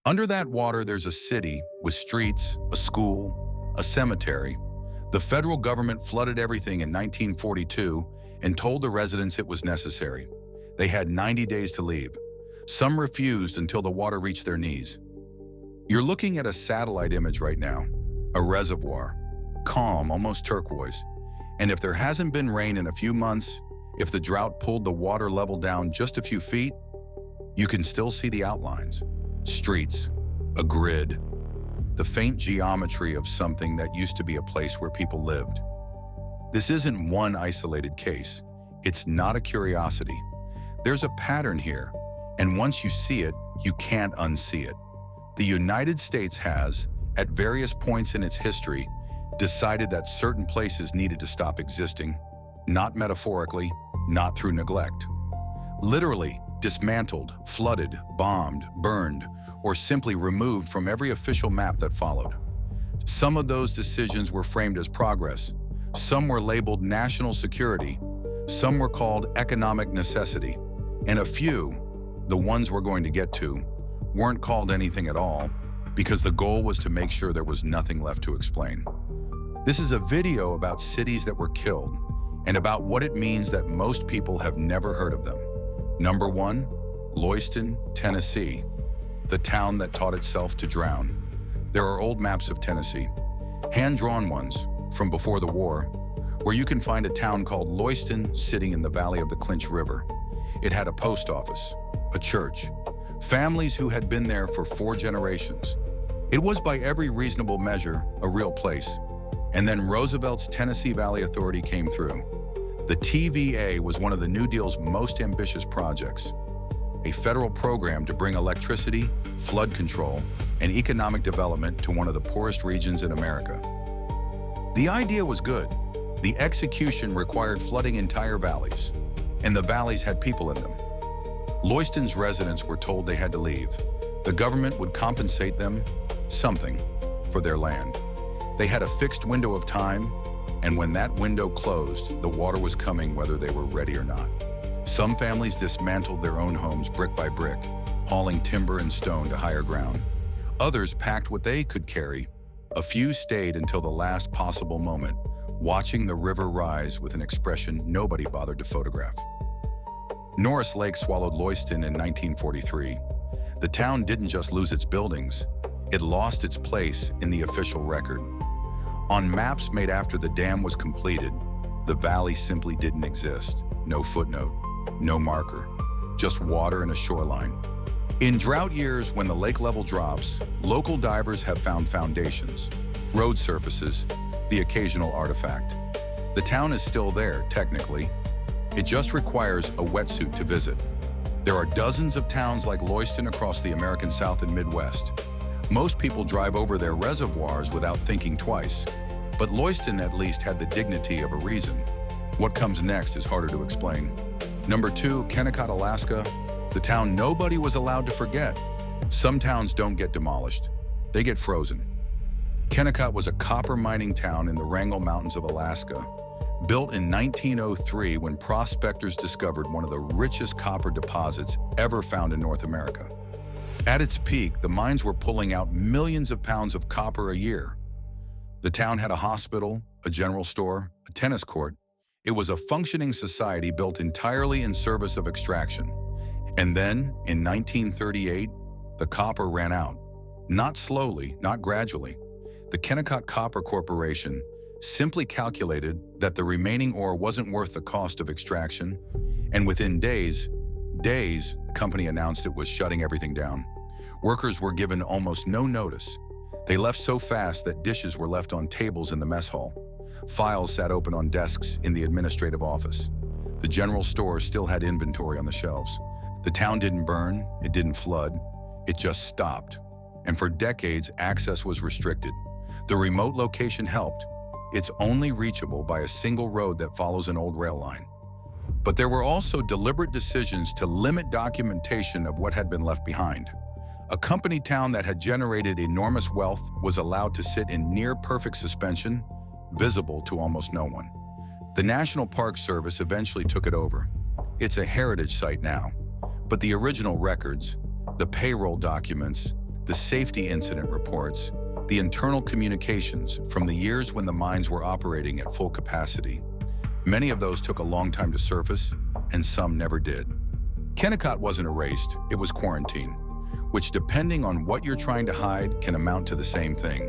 Under that water, there's a city with streets, a school, a cemetery. The federal government flooded everything in 1942 and told the residents it was necessary. They had 90 days to leave. Some refused until the water reached their knees. You're looking at a satellite image right now, a reservoir, calm, almost turquoise. And if there hasn't been rain in a few months, if the drought pulled the water level down just a few feet, you can still see the outlines. Streets, a grid, the faint geometry of something that used to be a place where people lived. This isn't one isolated case. It's not a curiosity. There's a pattern here, and once you see it, you can't unsee it. The United States has, at various points in its history, decided that certain places needed to stop existing, not metaphorically, not through neglect. Literally, dismantled, flooded, bombed, burned, or simply removed from every official map that followed. Some of those decisions were framed as progress. Some were labeled national security. Some were called economic necessity. And a few, the ones we're going to get to, weren't called anything at all because the goal was to make sure there was nothing left to explain. This is a video about cities that were killed and about what it means that most people have never heard of them. Number 1, Loyston, Tennessee, the town that taught itself to drown. There are old maps of Tennessee, hand-drawn ones from before the war, where you can find a town called Loyston sitting in the valley of the Clinch River. It had a post office, a church, families who had been there for 4 generations. It was by every reasonable measure a real place. And then Roosevelt's Tennessee Valley Authority came through. The TVA was one of the New Deal's most ambitious projects, a federal program to bring electricity, flood control, and economic development to one of the poorest regions in America. The idea was good. The execution required flooding entire valleys, and the valleys had people in them. Loyston's residents were told they had to leave. The government would compensate them something for their land. They had a fixed window of time, and when that window closed, the water was coming whether they were ready or not. Some families dismantled their own homes brick by brick, hauling timber and stone to higher ground. Others packed what they could carry. A few stayed until the last possible moment, watching the river rise with an expression nobody bothered to photograph. Norris Lake swallowed Loyston in 1943. The town didn't just lose its buildings, it lost its place in the official record. On maps made after the dam was completed, the valley simply didn't exist. No footnote, no marker, just water and a shoreline. In drought years, when the lake level drops, local divers have found foundations, road surfaces, the occasional artifact. The town is still there, technically. It just requires a wetsuit to visit. There are dozens of towns like Loyston across the American South and Midwest. Most people drive over their reservoirs without thinking twice, but Loyston at least had the dignity of a reason. What comes next is harder to explain. Number 2, Kennecott, Alaska, the town nobody was allowed to forget. Some towns don't get demolished, they get frozen. Kennecott was a copper mining town in the Wrangell Mountains of Alaska, built in 1903 when prospectors discovered one of the richest copper deposits ever found in North America. At its peak, the mines were pulling out millions of pounds of copper a year. The town had a hospital, a general store, a tennis court. It was a functioning society built entirely in service of extraction. And then, in 1938, the copper ran out. Not slowly, not gradually. The Kennecott Copper Corporation simply calculated that the remaining ore wasn't worth the cost of extraction, and within days, the company announced it was shutting everything down. Workers were given almost no notice. They left so fast that dishes were left on tables in the mess hall. Files sat open on desks in the administrative office. The general store still had inventory on the shelves. The town didn't burn, it didn't flood, it just stopped. And for decades, access was restricted. The remote location helped. It's only reachable by a single road that follows an old rail line. But there were also deliberate decisions to limit documentation of what had been left behind. A company town that had generated enormous wealth was allowed to sit in near-perfect suspension, visible to almost no one. The National Park Service eventually took it over. It's a heritage site now, but the original records, the payroll documents, the safety incident reports, the internal communications from the years when the mines were operating at full capacity. Many of those took a long time to surface, and some never did. Kennecott wasn't erased, it was quarantine, which, depending on what you're trying to hide, can amount to the same thing.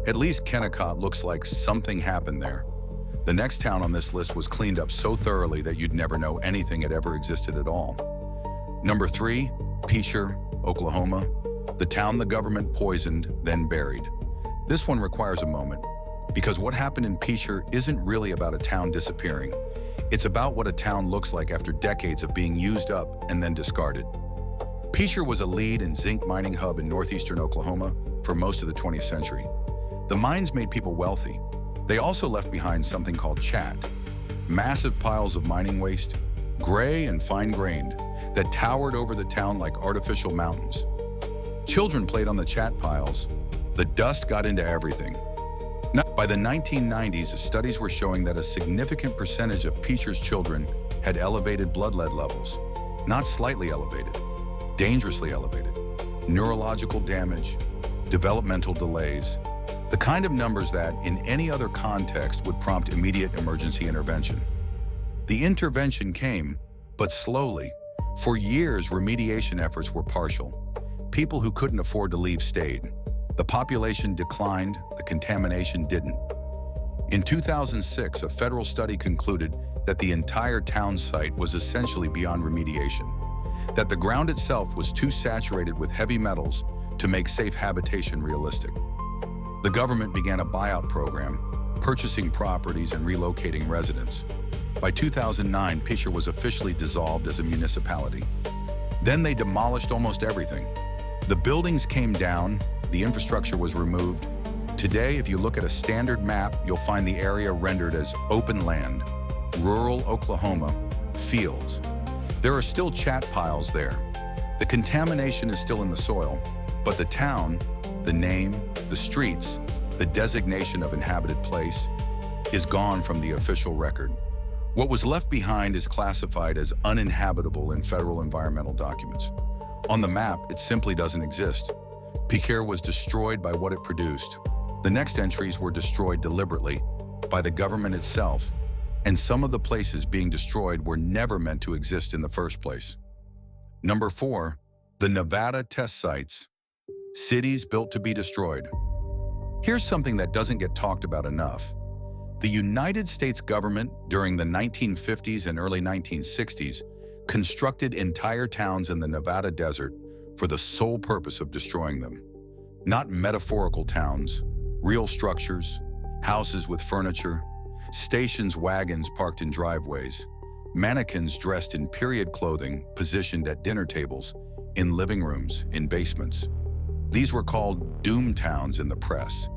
At least Kennecott looks like something happened there. The next town on this list was cleaned up so thoroughly that you'd never know anything had ever existed at all. Number 3, Peacher, Oklahoma, the town the government poisoned, then buried. This one requires a moment, because what happened in Peacher isn't really about a town disappearing. It's about what a town looks like after decades of being used up and then discarded. Peacher was a lead and zinc mining hub in northeastern Oklahoma for most of the 20th century. The mines made people wealthy. They also left behind something called chat, massive piles of mining waste, gray and fine-grained, that towered over the town like artificial mountains. Children played on the chat piles. The dust got into everything. Now, by the 1990s, studies were showing that a significant percentage of Peacher's children had elevated blood lead levels. Not slightly elevated, dangerously elevated. Neurological damage, developmental delays, the kind of numbers that, in any other context, would prompt immediate emergency intervention. The intervention came, but slowly. For years, remediation efforts were partial. People who couldn't afford to leave stayed. The population declined, the contamination didn't. In 2006, a federal study concluded that the entire town site was essentially beyond remediation, that the ground itself was too saturated with heavy metals to make safe habitation realistic. The government began a buyout program, purchasing properties and relocating residents. By 2009, Peacher was officially dissolved as a municipality. Then they demolished almost everything. The buildings came down, the infrastructure was removed. Today, if you look at a standard map, you'll find the area rendered as open land, rural Oklahoma, fields. There are still chat piles there. The contamination is still in the soil, but the town, the name, the streets, the designation of inhabited place, is gone from the official record. What was left behind is classified as uninhabitable in federal environmental documents. On the map, it simply doesn't exist. Peacher was destroyed by what it produced. The next entries were destroyed deliberately by the government itself, and some of the places being destroyed were never meant to exist in the first place. Number 4, the Nevada test sites. Cities built to be destroyed. Here's something that doesn't get talked about enough. The United States government, during the 1950s and early 1960s, constructed entire towns in the Nevada desert for the sole purpose of destroying them. Not metaphorical towns, real structures, houses with furniture, stations wagons parked in driveways, mannequins dressed in period clothing positioned at dinner tables, in living rooms, in basements. These were called doom towns in the press,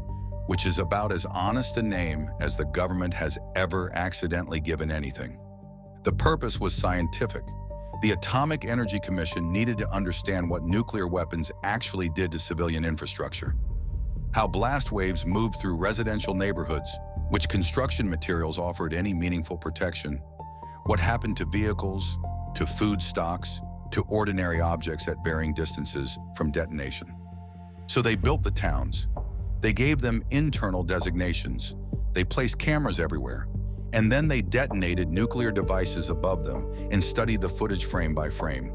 which is about as honest a name as the government has ever accidentally given anything. The purpose was scientific. The Atomic Energy Commission needed to understand what nuclear weapons actually did to civilian infrastructure, how blast waves moved through residential neighborhoods, which construction materials offered any meaningful protection, what happened to vehicles, to food stocks, to ordinary objects at varying distances from detonation. So they built the towns. They gave them internal designations. They placed cameras everywhere. And then they detonated nuclear devices above them and studied the footage frame by frame.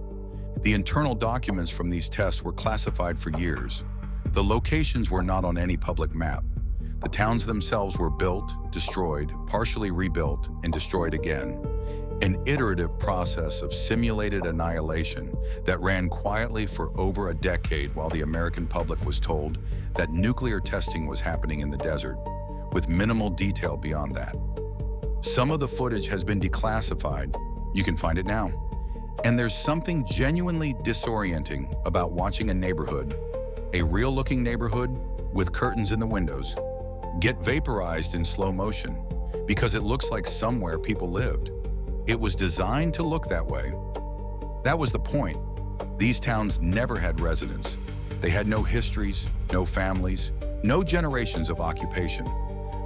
The internal documents from these tests were classified for years. The locations were not on any public map. The towns themselves were built, destroyed, partially rebuilt, and destroyed again. An iterative process of simulated annihilation that ran quietly for over a decade while the American public was told that nuclear testing was happening in the desert, with minimal detail beyond that. Some of the footage has been declassified. You can find it now. And there's something genuinely disorienting about watching a neighborhood, a real-looking neighborhood with curtains in the windows, get vaporized in slow motion because it looks like somewhere people lived. It was designed to look that way. That was the point. These towns never had residents. They had no histories, no families, no generations of occupation.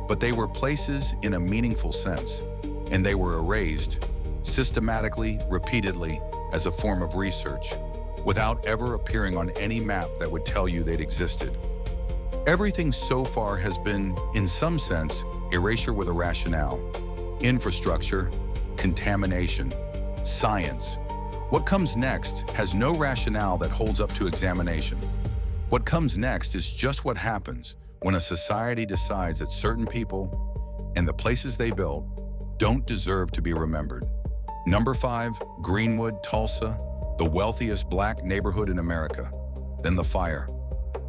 But they were places in a meaningful sense, and they were erased systematically, repeatedly, as a form of research. without ever appearing on any map that would tell you they'd existed. Everything so far has been, in some sense, erasure with a rationale. Infrastructure, contamination, science. What comes next has no rationale that holds up to examination. What comes next is just what happens when a society decides that certain people and the places they built don't deserve to be remembered. Number 5, Greenwood, Tulsa, the wealthiest black neighborhood in America. Then the fire.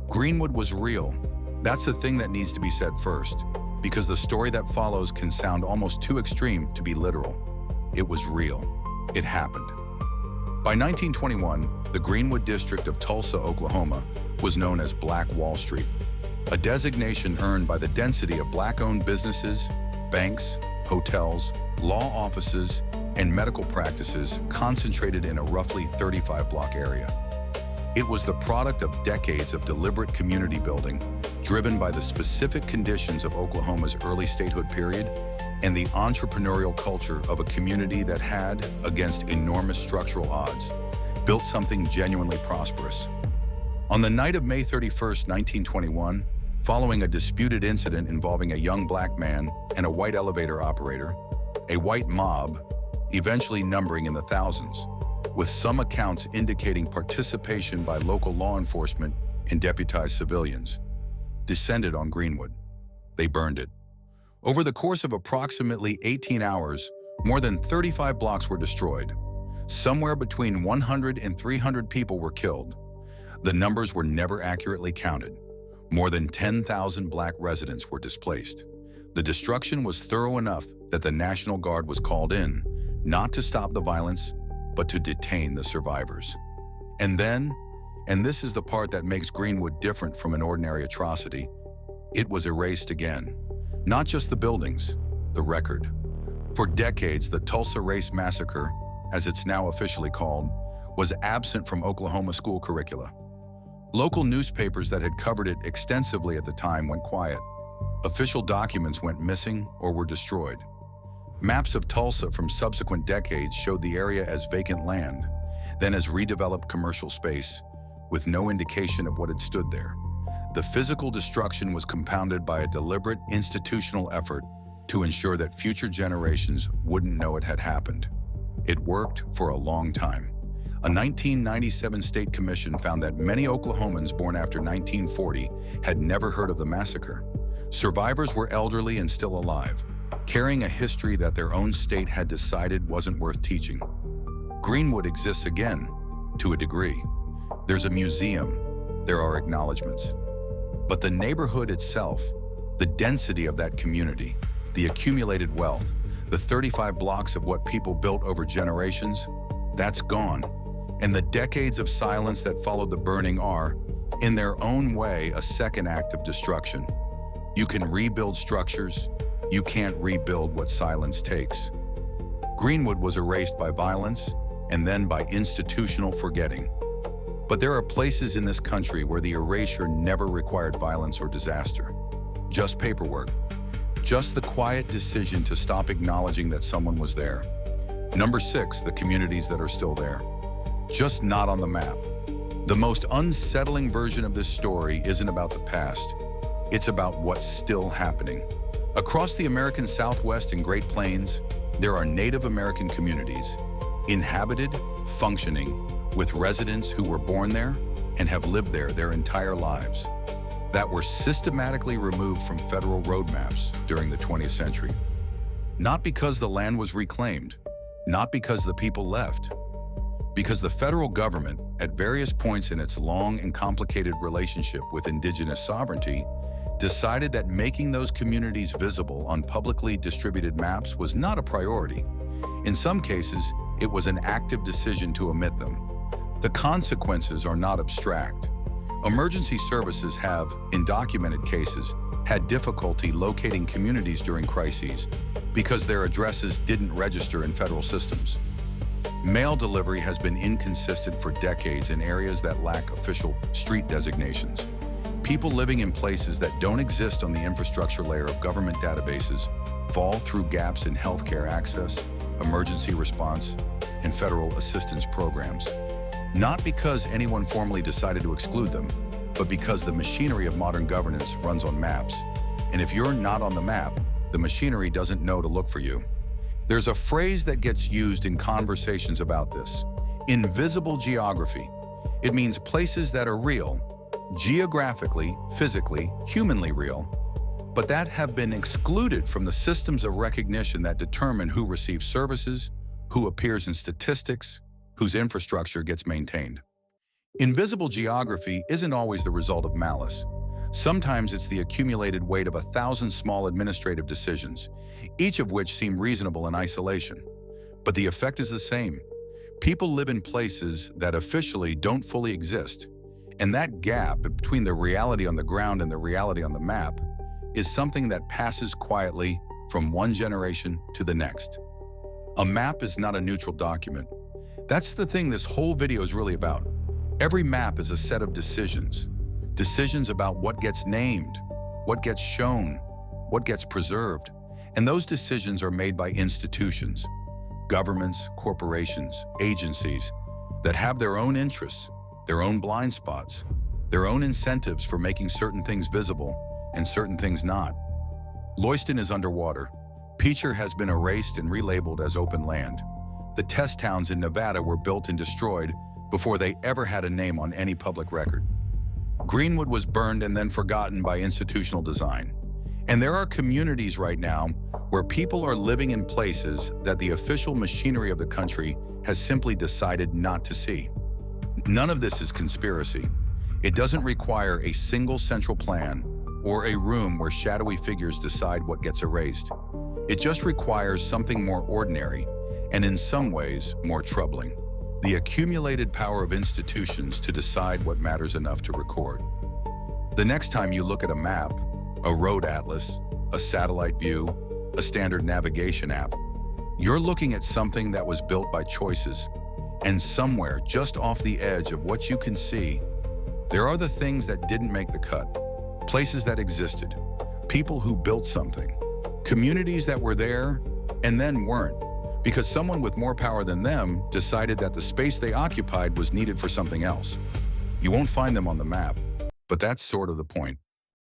Greenwood was real. That's the thing that needs to be said first, because the story that follows can sound almost too extreme to be literal. It was real. It happened. By 1921, the Greenwood District of Tulsa, Oklahoma, was known as Black Wall Street, a designation earned by the density of black-owned businesses, banks, hotels, law offices, and medical practices concentrated in a roughly 35-block area. It was the product of decades of deliberate community building, driven by the specific conditions of Oklahoma's early statehood period and the entrepreneurial culture of a community that had, against enormous structural odds, built something genuinely prosperous. On the night of May 31, 1921, following a disputed incident involving a young black man and a white elevator operator, a white mob, eventually numbering in the thousands, with some accounts indicating participation by local law enforcement and deputized civilians, descended on Greenwood. They burned it. Over the course of approximately 18 hours, more than 35 blocks were destroyed. Somewhere between 100 and 300 people were killed. The numbers were never accurately counted. More than 10,000 black residents were displaced. The destruction was thorough enough that the National Guard was called in, not to stop the violence, but to detain the survivors. And then, and this is the part that makes Greenwood different from an ordinary atrocity, it was erased again. Not just the buildings, the record. For decades, the Tulsa Race Massacre, as it's now officially called, was absent from Oklahoma school curricula. Local newspapers that had covered it extensively at the time went quiet. Official documents went missing or were destroyed. Maps of Tulsa from subsequent decades showed the area as vacant land, then as redeveloped commercial space, with no indication of what had stood there. The physical destruction was compounded by a deliberate institutional effort to ensure that future generations wouldn't know it had happened. It worked for a long time. A 1997 state commission found that many Oklahomans born after 1940 had never heard of the massacre. Survivors were elderly and still alive, carrying a history that their own state had decided wasn't worth teaching. Greenwood exists again, to a degree. There's a museum, there are acknowledgments. But the neighborhood itself, the density of that community, the accumulated wealth, the 35 blocks of what people built over generations, that's gone. And the decades of silence that followed the burning are, in their own way, a second act of destruction. You can rebuild structures, you can't rebuild what silence takes. Greenwood was erased by violence and then by institutional forgetting. But there are places in this country where the erasure never required violence or disaster. Just paperwork. Just the quiet decision to stop acknowledging that someone was there. Number 6, the communities that are still there. Just not on the map. The most unsettling version of this story isn't about the past. It's about what's still happening. Across the American Southwest and Great Plains, there are Native American communities, inhabited, functioning, with residents who were born there and have lived there their entire lives, that were systematically removed from federal road maps during the 20th century. Not because the land was reclaimed, not because the people left, because the federal government, at various points in its long and complicated relationship with indigenous sovereignty, decided that making those communities visible on publicly distributed maps was not a priority. In some cases, it was an active decision to omit them. The consequences are not abstract. Emergency services have, in documented cases, had difficulty locating communities during crises because their addresses didn't register in federal systems. Mail delivery has been inconsistent for decades in areas that lack official street designations. People living in places that don't exist on the infrastructure layer of government databases fall through gaps in healthcare access, emergency response, and federal assistance programs. Not because anyone formally decided to exclude them, but because the machinery of modern governance runs on maps. And if you're not on the map, the machinery doesn't know to look for you. There's a phrase that gets used in conversations about this: invisible geography. It means places that are real, geographically, physically, humanly real, but that have been excluded from the systems of recognition that determine who receives services, who appears in statistics, whose infrastructure gets maintained. Invisible geography isn't always the result of malice. Sometimes it's the accumulated weight of 1,000 small administrative decisions, each of which seem reasonable in isolation. But the effect is the same. People live in places that officially don't fully exist, and that gap between the reality on the ground and the reality on the map is something that passes quietly from one generation to the next. A map is not a neutral document. That's the thing this whole video is really about. Every map is a set of decisions. Decisions about what gets named, what gets shown, what gets preserved. And those decisions are made by institutions, governments, corporations, agencies that have their own interests, their own blind spots, their own incentives for making certain things visible and certain things not. Loyston is underwater. Peacher has been erased and relabeled as open land. The test towns in Nevada were built and destroyed before they ever had a name on any public record. Greenwood was burned and then forgotten by institutional design. And there are communities right now where people are living in places that the official machinery of the country has simply decided not to see. None of this is conspiracy. It doesn't require a single central plan or a room where shadowy figures decide what gets erased. It just requires something more ordinary and in some ways more troubling: the accumulated power of institutions to decide what matters enough to record. The next time you look at a map, a road atlas, a satellite view, a standard navigation app, you're looking at something that was built by choices. And somewhere just off the edge of what you can see, there are the things that didn't make the cut. Places that existed, people who built something, communities that were there and then weren't, because someone with more power than them decided that the space they occupied was needed for something else. You won't find them on the map, but that's sort of the point.